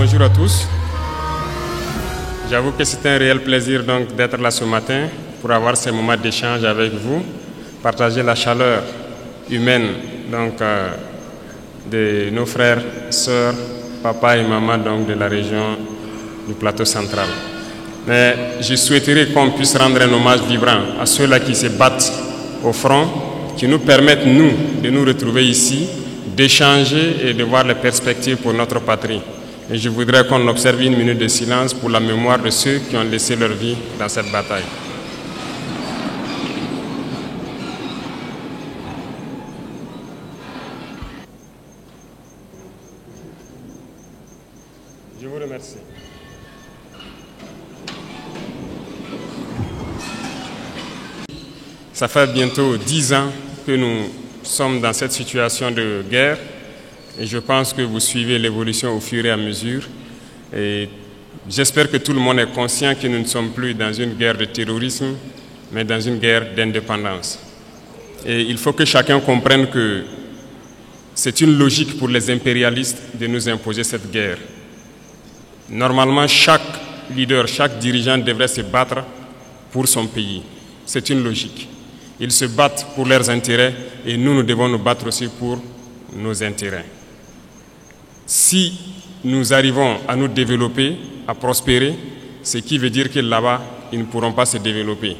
bonjour à tous. J'avoue que c'est un réel plaisir donc d'être là ce matin pour avoir ces moments d'échange avec vous, partager la chaleur humaine donc, de nos frères, sœurs, papa et maman donc, de la région du plateau central. Mais je souhaiterais qu'on puisse rendre un hommage vibrant à ceux-là qui se battent au front, qui nous permettent, nous, de nous retrouver ici, d'échanger et de voir les perspectives pour notre patrie. Et je voudrais qu'on observe une minute de silence pour la mémoire de ceux qui ont laissé leur vie dans cette bataille. Je vous remercie. Ça fait bientôt 10 ans que nous sommes dans cette situation de guerre et je pense que vous suivez l'évolution au fur et à mesure. Et j'espère que tout le monde est conscient que nous ne sommes plus dans une guerre de terrorisme, mais dans une guerre d'indépendance. Et il faut que chacun comprenne que c'est une logique pour les impérialistes de nous imposer cette guerre. Normalement, chaque leader, chaque dirigeant devrait se battre pour son pays. C'est une logique. Ils se battent pour leurs intérêts et nous devons nous battre aussi pour nos intérêts. Si nous arrivons à nous développer, à prospérer, ce qui veut dire que là-bas, ils ne pourront pas se développer.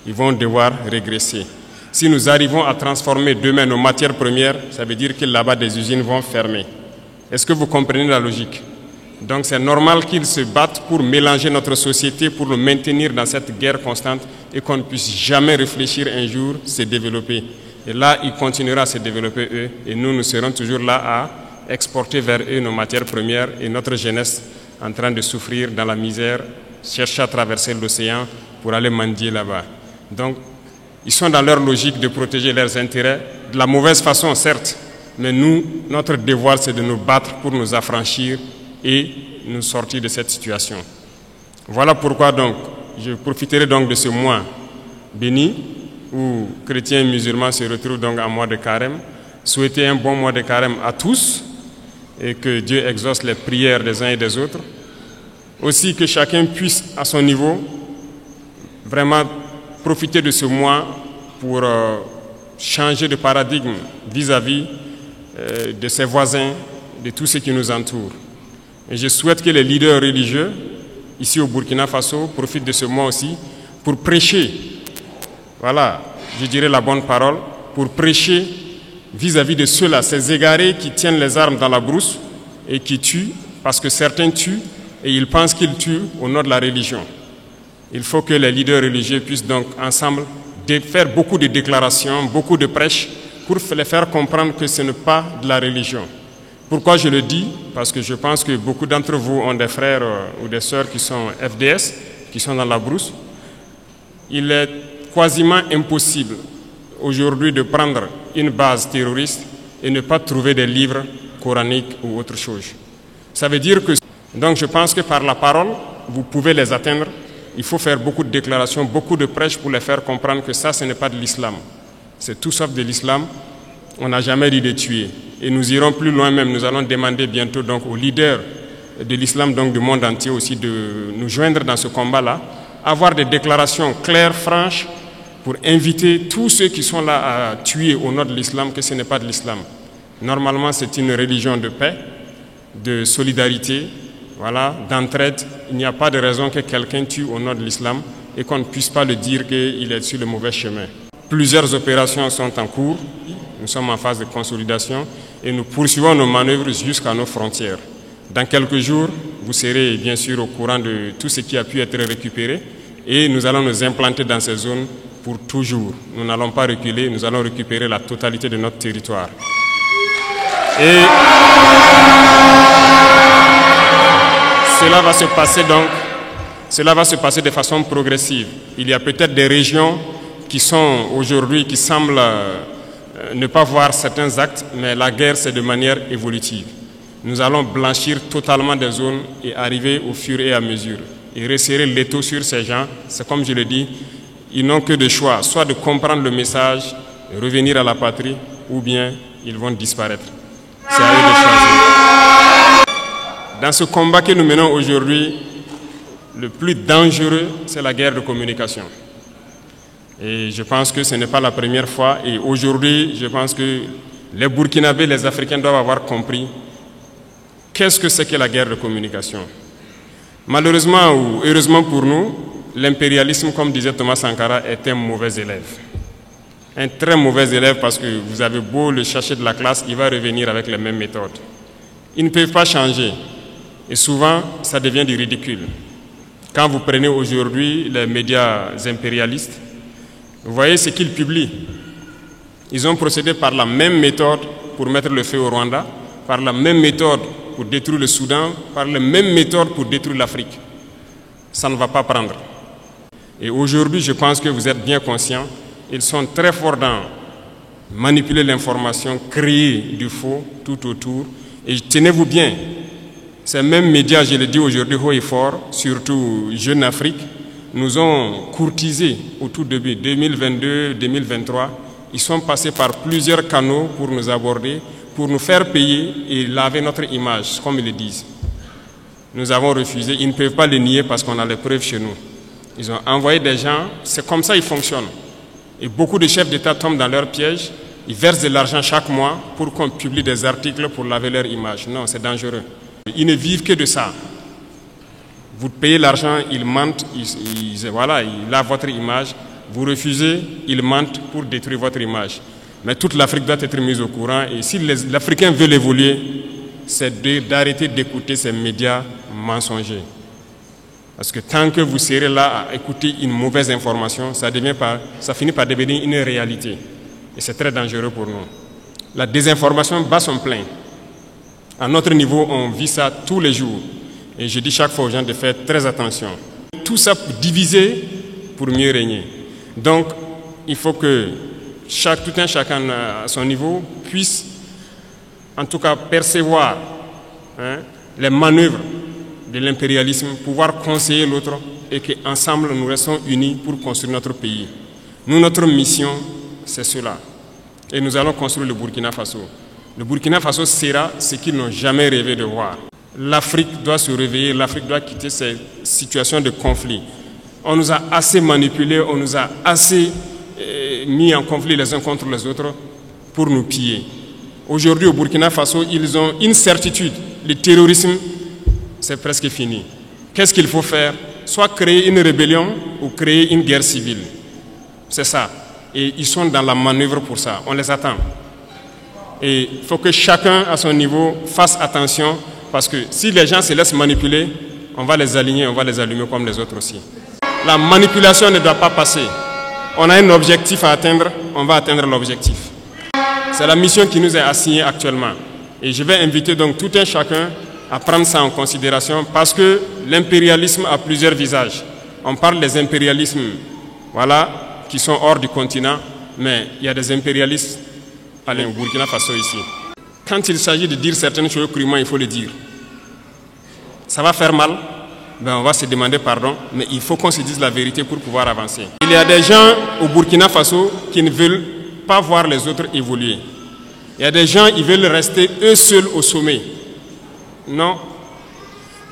Ils vont devoir régresser. Si nous arrivons à transformer demain nos matières premières, ça veut dire que là-bas, des usines vont fermer. Est-ce que vous comprenez la logique? Donc c'est normal qu'ils se battent pour mélanger notre société, pour nous maintenir dans cette guerre constante et qu'on ne puisse jamais réfléchir un jour se développer. Et là, ils continueront à se développer eux et nous serons toujours là à exporter vers eux nos matières premières et notre jeunesse en train de souffrir dans la misère, chercher à traverser l'océan pour aller mendier là-bas. Donc, ils sont dans leur logique de protéger leurs intérêts, de la mauvaise façon certes, mais nous, notre devoir c'est de nous battre pour nous affranchir et nous sortir de cette situation. Voilà pourquoi donc, je profiterai donc de ce mois béni où chrétiens et musulmans se retrouvent donc en mois de carême. Souhaiter un bon mois de carême à tous et que Dieu exauce les prières des uns et des autres. Aussi que chacun puisse à son niveau vraiment profiter de ce mois pour changer de paradigme vis-à-vis de ses voisins, de tous ceux qui nous entourent. Et je souhaite que les leaders religieux, ici au Burkina Faso, profitent de ce mois aussi pour prêcher, voilà, je dirais la bonne parole, pour prêcher vis-à-vis de ceux-là, ces égarés qui tiennent les armes dans la brousse et qui tuent, parce que certains tuent et ils pensent qu'ils tuent au nom de la religion. Il faut que les leaders religieux puissent donc ensemble faire beaucoup de déclarations, beaucoup de prêches pour les faire comprendre que ce n'est pas de la religion. Pourquoi je le dis? Parce que je pense que beaucoup d'entre vous ont des frères ou des sœurs qui sont FDS, qui sont dans la brousse. Il est quasiment impossible aujourd'hui de prendre une base terroriste et ne pas trouver des livres coraniques ou autre chose. Ça veut dire que, donc je pense que par la parole, vous pouvez les atteindre. Il faut faire beaucoup de déclarations, beaucoup de prêches pour les faire comprendre que ça, ce n'est pas de l'islam. C'est tout sauf de l'islam. On n'a jamais dit de tuer. Et nous irons plus loin même. Nous allons demander bientôt donc aux leaders de l'islam, donc du monde entier aussi, de nous joindre dans ce combat-là, avoir des déclarations claires, franches, pour inviter tous ceux qui sont là à tuer au nom de l'islam, que ce n'est pas de l'islam. Normalement, c'est une religion de paix, de solidarité, voilà, d'entraide. Il n'y a pas de raison que quelqu'un tue au nom de l'islam et qu'on ne puisse pas le dire qu'il est sur le mauvais chemin. Plusieurs opérations sont en cours. Nous sommes en phase de consolidation et nous poursuivons nos manœuvres jusqu'à nos frontières. Dans quelques jours, vous serez bien sûr au courant de tout ce qui a pu être récupéré et nous allons nous implanter dans ces zones pour toujours. Nous n'allons pas reculer, nous allons récupérer la totalité de notre territoire. Et cela va se passer de façon progressive. Il y a peut-être des régions qui sont aujourd'hui, qui semblent ne pas voir certains actes, mais la guerre, c'est de manière évolutive. Nous allons blanchir totalement des zones et arriver au fur et à mesure. Et resserrer l'étau sur ces gens, c'est comme je le dis, ils n'ont que de choix, soit de comprendre le message, de revenir à la patrie, ou bien ils vont disparaître. C'est à eux de choisir. dans ce combat que nous menons aujourd'hui, le plus dangereux, c'est la guerre de communication. Et je pense que ce n'est pas la première fois. Et aujourd'hui, je pense que les Burkinabés, les Africains doivent avoir compris qu'est-ce que c'est que la guerre de communication. Malheureusement ou heureusement pour nous, l'impérialisme, comme disait Thomas Sankara, est un mauvais élève. Un très mauvais élève parce que vous avez beau le chercher de la classe, il va revenir avec les mêmes méthodes. Ils ne peuvent pas changer. Et souvent, ça devient du ridicule. Quand vous prenez aujourd'hui les médias impérialistes, vous voyez ce qu'ils publient. Ils ont procédé par la même méthode pour mettre le feu au Rwanda, par la même méthode pour détruire le Soudan, par la même méthode pour détruire l'Afrique. Ça ne va pas prendre. Et aujourd'hui, je pense que vous êtes bien conscients, ils sont très forts dans manipuler l'information, créer du faux tout autour. Et tenez-vous bien, ces mêmes médias, je le dis aujourd'hui haut et fort, surtout Jeune Afrique, nous ont courtisés au tout début, 2022-2023. Ils sont passés par plusieurs canaux pour nous aborder, pour nous faire payer et laver notre image, comme ils le disent. Nous avons refusé, ils ne peuvent pas le nier parce qu'on a les preuves chez nous. Ils ont envoyé des gens, c'est comme ça qu'ils fonctionnent. Et beaucoup de chefs d'État tombent dans leur piège, ils versent de l'argent chaque mois pour qu'on publie des articles pour laver leur image. Non, c'est dangereux. Ils ne vivent que de ça. Vous payez l'argent, ils mentent, ils lavent votre image. Vous refusez, ils mentent pour détruire votre image. Mais toute l'Afrique doit être mise au courant. Et si l'Africain veut évoluer, c'est d'arrêter d'écouter ces médias mensongers. Parce que tant que vous serez là à écouter une mauvaise information, ça finit par devenir une réalité. Et c'est très dangereux pour nous. La désinformation bat son plein. À notre niveau, on vit ça tous les jours. Et je dis chaque fois aux gens de faire très attention. Tout ça pour diviser pour mieux régner. Donc, il faut que tout un chacun à son niveau puisse, en tout cas, percevoir les manœuvres de l'impérialisme, pouvoir conseiller l'autre et qu'ensemble nous restons unis pour construire notre pays. Nous, notre mission, c'est cela. Et nous allons construire le Burkina Faso. Le Burkina Faso sera ce qu'ils n'ont jamais rêvé de voir. L'Afrique doit se réveiller, l'Afrique doit quitter ces situations de conflit. On nous a assez manipulés, on nous a assez mis en conflit les uns contre les autres pour nous piller. Aujourd'hui, au Burkina Faso, ils ont une certitude. Le terrorisme, c'est presque fini. Qu'est-ce qu'il faut faire? Soit créer une rébellion ou créer une guerre civile. C'est ça. Et ils sont dans la manœuvre pour ça. On les attend. Et il faut que chacun, à son niveau, fasse attention. Parce que si les gens se laissent manipuler, on va les aligner, on va les allumer comme les autres aussi. La manipulation ne doit pas passer. On a un objectif à atteindre, on va atteindre l'objectif. C'est la mission qui nous est assignée actuellement. Et je vais inviter donc tout un chacun à prendre ça en considération parce que l'impérialisme a plusieurs visages. On parle des impérialismes qui sont hors du continent, mais il y a des impérialistes au Burkina Faso ici. Quand il s'agit de dire certaines choses crûment, il faut le dire. Ça va faire mal, on va se demander pardon, mais il faut qu'on se dise la vérité pour pouvoir avancer. Il y a des gens au Burkina Faso qui ne veulent pas voir les autres évoluer. Il y a des gens qui veulent rester eux seuls au sommet. Non.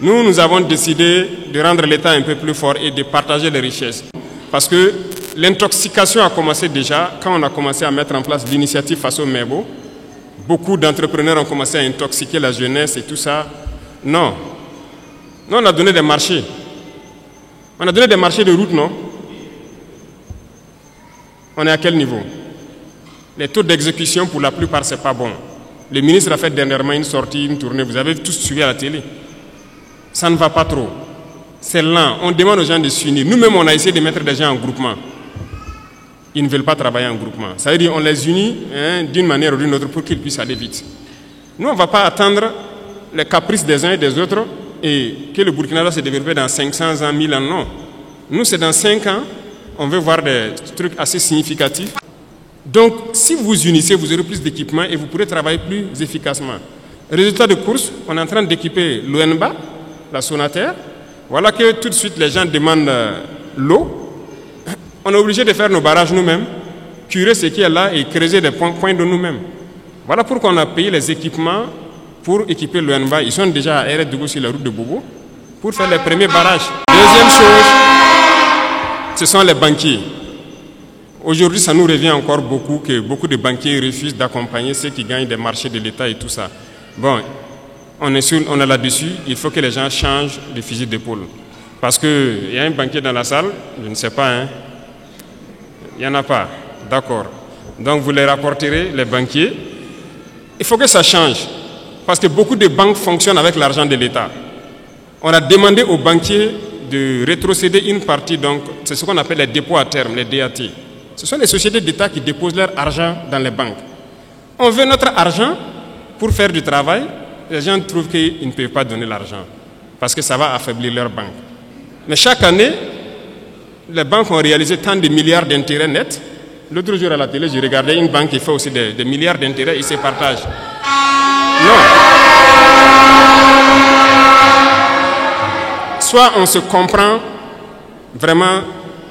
Nous avons décidé de rendre l'État un peu plus fort et de partager les richesses. Parce que l'intoxication a commencé déjà quand on a commencé à mettre en place l'initiative Faso Mebo. Beaucoup d'entrepreneurs ont commencé à intoxiquer la jeunesse et tout ça. Non. Nous, on a donné des marchés. On a donné des marchés de route, non? On est à quel niveau? Les taux d'exécution, pour la plupart, ce n'est pas bon. Le ministre a fait dernièrement une sortie, une tournée. Vous avez tous suivi à la télé. Ça ne va pas trop. C'est lent. On demande aux gens de s'unir. Nous-mêmes, on a essayé de mettre des gens en groupement. Ils ne veulent pas travailler en groupement. Ça veut dire qu'on les unit d'une manière ou d'une autre pour qu'ils puissent aller vite. Nous, on ne va pas attendre les caprices des uns et des autres et que le Burkina va se développer dans 500 ans, 1000 ans. Non. Nous, c'est dans 5 ans. On veut voir des trucs assez significatifs. Donc, si vous vous unissez, vous aurez plus d'équipements et vous pourrez travailler plus efficacement. Résultat de course, on est en train d'équiper l'ONBA, la Sonater. Voilà que tout de suite, les gens demandent l'eau. On est obligé de faire nos barrages nous-mêmes, curer ce qui est là et creuser des points de nous-mêmes. Voilà pourquoi on a payé les équipements pour équiper l'ONVA. Ils sont déjà à RDGO sur la route de Bobo pour faire les premiers barrages. Deuxième chose, ce sont les banquiers. Aujourd'hui, ça nous revient encore beaucoup que beaucoup de banquiers refusent d'accompagner ceux qui gagnent des marchés de l'État et tout ça. Bon, on est là-dessus, il faut que les gens changent de fusil d'épaule. Parce qu'il y a un banquier dans la salle, je ne sais pas, hein. Il n'y en a pas, d'accord. Donc vous les rapporterez, les banquiers. Il faut que ça change. Parce que beaucoup de banques fonctionnent avec l'argent de l'État. On a demandé aux banquiers de rétrocéder une partie, donc c'est ce qu'on appelle les dépôts à terme, les DAT. Ce sont les sociétés d'État qui déposent leur argent dans les banques. On veut notre argent pour faire du travail. Les gens trouvent qu'ils ne peuvent pas donner l'argent parce que ça va affaiblir leur banque. Mais chaque année, les banques ont réalisé tant de milliards d'intérêts nets. L'autre jour à la télé, j'ai regardé une banque qui fait aussi des milliards d'intérêts et se partage. Non. Soit on se comprend vraiment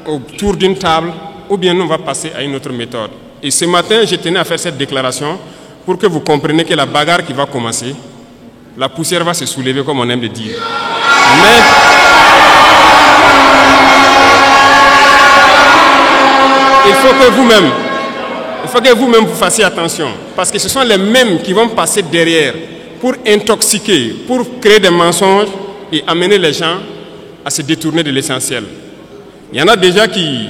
autour d'une table, ou bien on va passer à une autre méthode. Et ce matin, je tenais à faire cette déclaration pour que vous compreniez que la bagarre qui va commencer, la poussière va se soulever comme on aime le dire. Mais il faut que vous-même vous fassiez attention, parce que ce sont les mêmes qui vont passer derrière pour intoxiquer, pour créer des mensonges et amener les gens à se détourner de l'essentiel. Il y en a déjà qui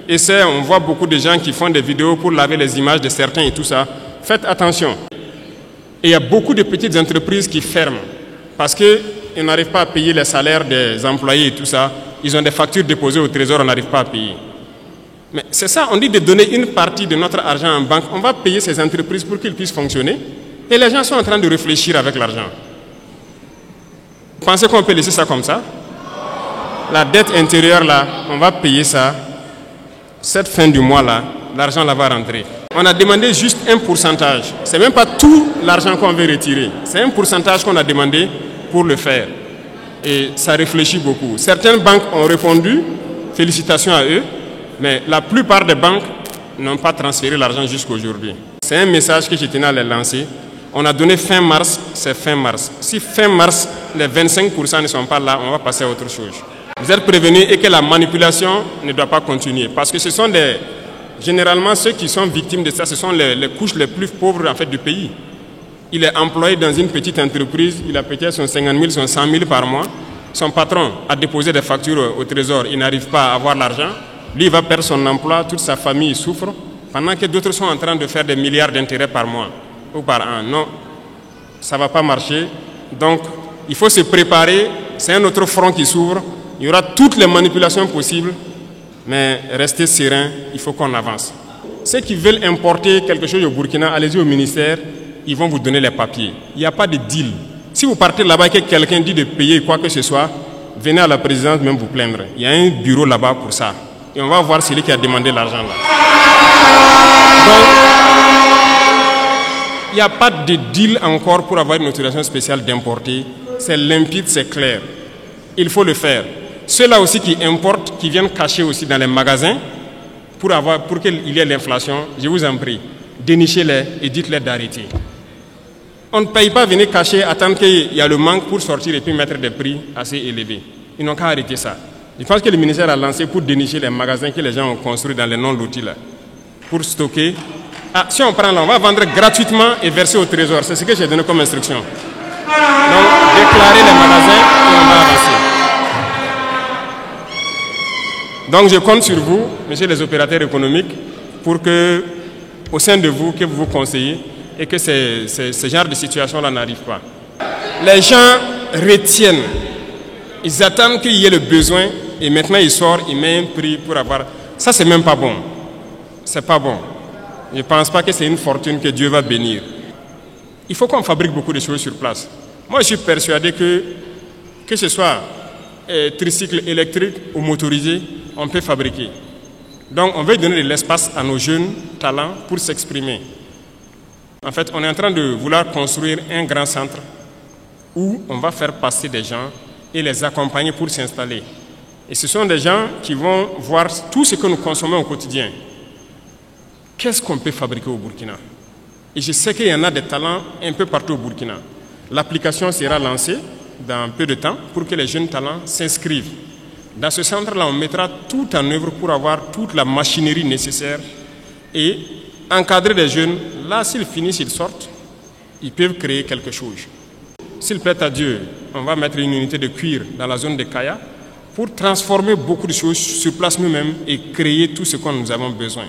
essaient, on voit beaucoup de gens qui font des vidéos pour laver les images de certains et tout ça. Faites attention. Et il y a beaucoup de petites entreprises qui ferment parce qu'ils n'arrivent pas à payer les salaires des employés et tout ça. Ils ont des factures déposées au trésor, on n'arrive pas à payer. Mais c'est ça, on dit de donner une partie de notre argent en banque. On va payer ces entreprises pour qu'ils puissent fonctionner. Et les gens sont en train de réfléchir avec l'argent. Vous pensez qu'on peut laisser ça comme ça? La dette intérieure là, on va payer ça. Cette fin du mois là, l'argent là va rentrer. On a demandé juste un pourcentage. Ce n'est même pas tout l'argent qu'on veut retirer. C'est un pourcentage qu'on a demandé pour le faire. Et ça réfléchit beaucoup. Certaines banques ont répondu, félicitations à eux. Mais la plupart des banques n'ont pas transféré l'argent jusqu'à aujourd'hui. C'est un message que je tenais à les lancer. On a donné fin mars, c'est fin mars. Si fin mars, les 25% ne sont pas là, on va passer à autre chose. Vous êtes prévenus et que la manipulation ne doit pas continuer. Parce que ce sont généralement ceux qui sont victimes de ça, ce sont les couches les plus pauvres en fait, du pays. Il est employé dans une petite entreprise, il a peut-être son 50 000, son 100 000 par mois. Son patron a déposé des factures au trésor, il n'arrive pas à avoir l'argent. Lui, il va perdre son emploi, toute sa famille souffre, pendant que d'autres sont en train de faire des milliards d'intérêts par mois ou par an. Non, ça ne va pas marcher. Donc, il faut se préparer. C'est un autre front qui s'ouvre. Il y aura toutes les manipulations possibles, mais restez serein, il faut qu'on avance. Ceux qui veulent importer quelque chose au Burkina, allez-y au ministère, ils vont vous donner les papiers. Il n'y a pas de deal. Si vous partez là-bas et que quelqu'un dit de payer quoi que ce soit, venez à la présidence même vous plaindre. Il y a un bureau là-bas pour ça. Et on va voir celui qui a demandé l'argent là. Donc, il n'y a pas de deal encore pour avoir une autorisation spéciale d'importer. C'est limpide, c'est clair. Il faut le faire. Ceux-là aussi qui importent, qui viennent cacher aussi dans les magasins, pour qu'il y ait l'inflation, je vous en prie, dénichez-les et dites-les d'arrêter. On ne paye pas venir cacher, attendre qu'il y a le manque pour sortir et puis mettre des prix assez élevés. Ils n'ont qu'à arrêter ça. Je pense que le ministère a lancé pour dénicher les magasins que les gens ont construits dans les non-lotis là, pour stocker. Ah, si on prend là, on va vendre gratuitement et verser au trésor. C'est ce que j'ai donné comme instruction. Donc, déclarer les magasins et on va avancer. Donc, je compte sur vous, messieurs les opérateurs économiques, pour que, au sein de vous, que vous vous conseillez et que ce genre de situation-là n'arrive pas. Les gens retiennent. Ils attendent qu'il y ait le besoin et maintenant ils sortent, ils mettent un prix pour avoir... Ça, c'est même pas bon. C'est pas bon. Je ne pense pas que c'est une fortune que Dieu va bénir. Il faut qu'on fabrique beaucoup de choses sur place. Moi, je suis persuadé que ce soit tricycle électrique ou motorisé, on peut fabriquer. Donc, on veut donner de l'espace à nos jeunes talents pour s'exprimer. En fait, on est en train de vouloir construire un grand centre où on va faire passer des gens et les accompagner pour s'installer. Et ce sont des gens qui vont voir tout ce que nous consommons au quotidien. Qu'est-ce qu'on peut fabriquer au Burkina? Et je sais qu'il y en a des talents un peu partout au Burkina. L'application sera lancée dans peu de temps pour que les jeunes talents s'inscrivent. Dans ce centre-là, on mettra tout en œuvre pour avoir toute la machinerie nécessaire et encadrer les jeunes. Là, s'ils finissent, ils sortent, ils peuvent créer quelque chose. S'il plaît à Dieu, on va mettre une unité de cuir dans la zone de Kaya pour transformer beaucoup de choses sur place nous-mêmes et créer tout ce qu'on nous avons besoin.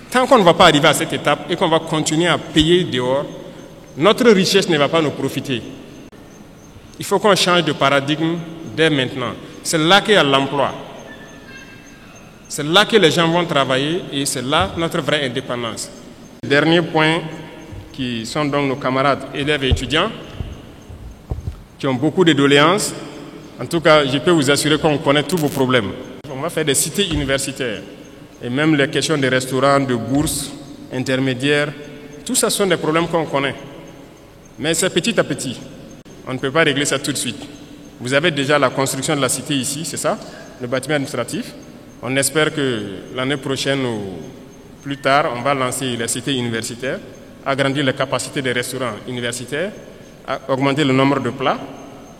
Tant qu'on ne va pas arriver à cette étape et qu'on va continuer à payer dehors, notre richesse ne va pas nous profiter. Il faut qu'on change de paradigme dès maintenant. C'est là qu'il y a l'emploi. C'est là que les gens vont travailler et c'est là notre vraie indépendance. Dernier point, qui sont donc nos camarades élèves et étudiants, qui ont beaucoup de doléances. En tout cas, je peux vous assurer qu'on connaît tous vos problèmes. On va faire des cités universitaires. Et même les questions de restaurants, de bourses, intermédiaires, tout ça sont des problèmes qu'on connaît. Mais c'est petit à petit. On ne peut pas régler ça tout de suite. Vous avez déjà la construction de la cité ici, c'est ça, le bâtiment administratif. On espère que l'année prochaine ou plus tard, on va lancer la cité universitaire, agrandir les capacités des restaurants universitaires, augmenter le nombre de plats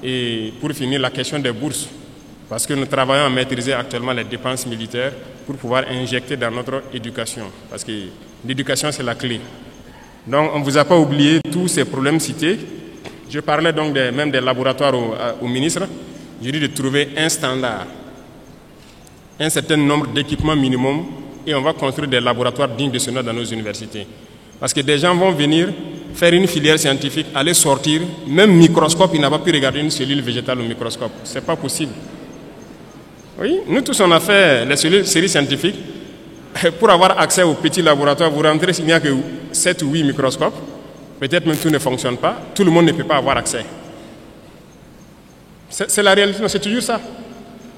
et pour finir la question des bourses. Parce que nous travaillons à maîtriser actuellement les dépenses militaires pour pouvoir injecter dans notre éducation. Parce que l'éducation, c'est la clé. Donc, on ne vous a pas oublié tous ces problèmes cités. Je parlais donc même des laboratoires au ministre. Je dis de trouver un standard, un certain nombre d'équipements minimum et on va construire des laboratoires dignes de ce nom dans nos universités. Parce que des gens vont venir faire une filière scientifique, aller sortir, même microscope, il n'a pas pu regarder une cellule végétale au microscope. Ce n'est pas possible. Oui, nous tous on a fait les séries scientifiques. Pour avoir accès aux petits laboratoires, vous rentrez, il n'y a que 7 ou 8 microscopes. Peut-être même tout ne fonctionne pas. Tout le monde ne peut pas avoir accès. C'est la réalité, c'est toujours ça.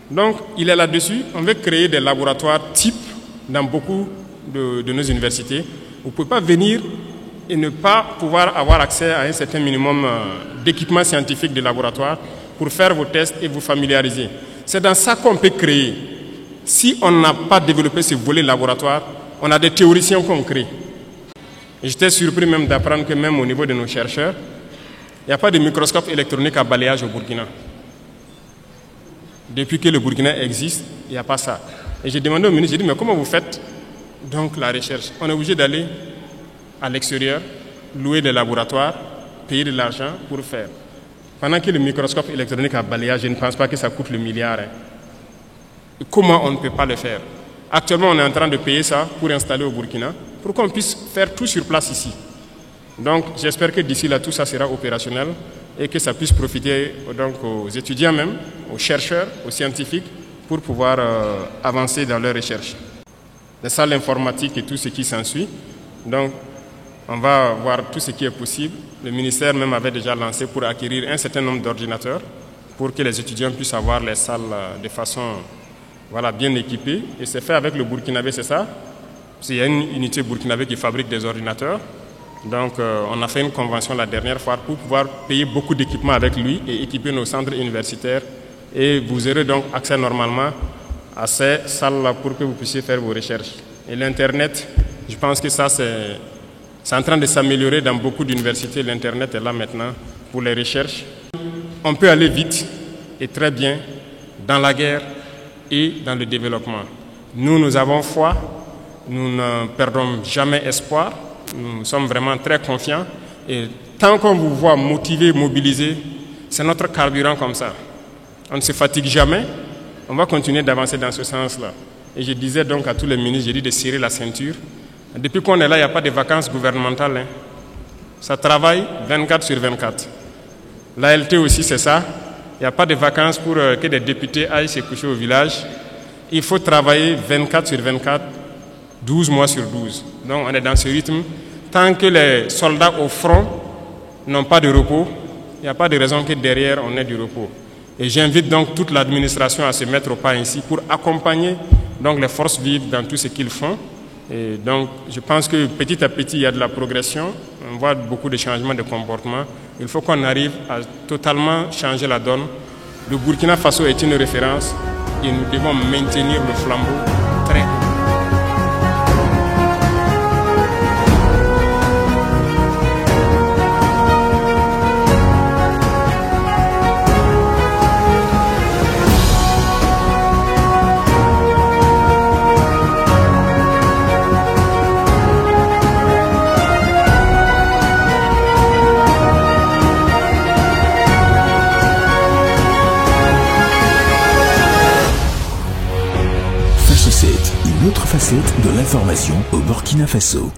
Donc, il est là-dessus. On veut créer des laboratoires types dans beaucoup de nos universités. Vous ne pouvez pas venir et ne pas pouvoir avoir accès à un certain minimum d'équipements scientifiques de laboratoire pour faire vos tests et vous familiariser. C'est dans ça qu'on peut créer. Si on n'a pas développé ce volet laboratoire, on a des théoriciens qu'on crée. J'étais surpris même d'apprendre que même au niveau de nos chercheurs, il n'y a pas de microscope électronique à balayage au Burkina. Depuis que le Burkina existe, il n'y a pas ça. Et j'ai demandé au ministre, j'ai dit, mais comment vous faites donc la recherche? On est obligé d'aller à l'extérieur, louer des laboratoires, payer de l'argent pour faire. Pendant que le microscope électronique à balayage, je ne pense pas que ça coûte le milliard. Comment on ne peut pas le faire? Actuellement, on est en train de payer ça pour installer au Burkina, pour qu'on puisse faire tout sur place ici. Donc, j'espère que d'ici là, tout ça sera opérationnel et que ça puisse profiter donc, aux étudiants même, aux chercheurs, aux scientifiques, pour pouvoir avancer dans leurs recherches. Les salles informatiques et tout ce qui s'ensuit. Donc, on va voir tout ce qui est possible. Le ministère même avait déjà lancé pour acquérir un certain nombre d'ordinateurs pour que les étudiants puissent avoir les salles de façon bien équipées. Et c'est fait avec le Burkinabé, c'est ça? Il y a une unité burkinabé qui fabrique des ordinateurs. Donc, on a fait une convention la dernière fois pour pouvoir payer beaucoup d'équipements avec lui et équiper nos centres universitaires. Et vous aurez donc accès normalement à ces salles-là pour que vous puissiez faire vos recherches. Et l'Internet, je pense que ça, c'est en train de s'améliorer dans beaucoup d'universités. L'Internet est là maintenant pour les recherches. On peut aller vite et très bien dans la guerre et dans le développement. Nous avons foi, nous ne perdons jamais espoir, nous sommes vraiment très confiants. Et tant qu'on vous voit motivé, mobilisé, c'est notre carburant comme ça. On ne se fatigue jamais, on va continuer d'avancer dans ce sens-là. Et je disais donc à tous les ministres, j'ai dit de serrer la ceinture. Depuis qu'on est là, il n'y a pas de vacances gouvernementales. Ça travaille 24 sur 24. L'ALT aussi, c'est ça. Il n'y a pas de vacances pour que des députés aillent se coucher au village. Il faut travailler 24 sur 24, 12 mois sur 12. Donc on est dans ce rythme. Tant que les soldats au front n'ont pas de repos, il n'y a pas de raison que derrière on ait du repos. Et j'invite donc toute l'administration à se mettre au pas ainsi pour accompagner donc les forces vives dans tout ce qu'ils font. Et donc je pense que petit à petit il y a de la progression, on voit beaucoup de changements de comportement. Il faut qu'on arrive à totalement changer la donne. Le Burkina Faso est une référence et nous devons maintenir le flambeau très haut. facettes de l'information au Burkina Faso.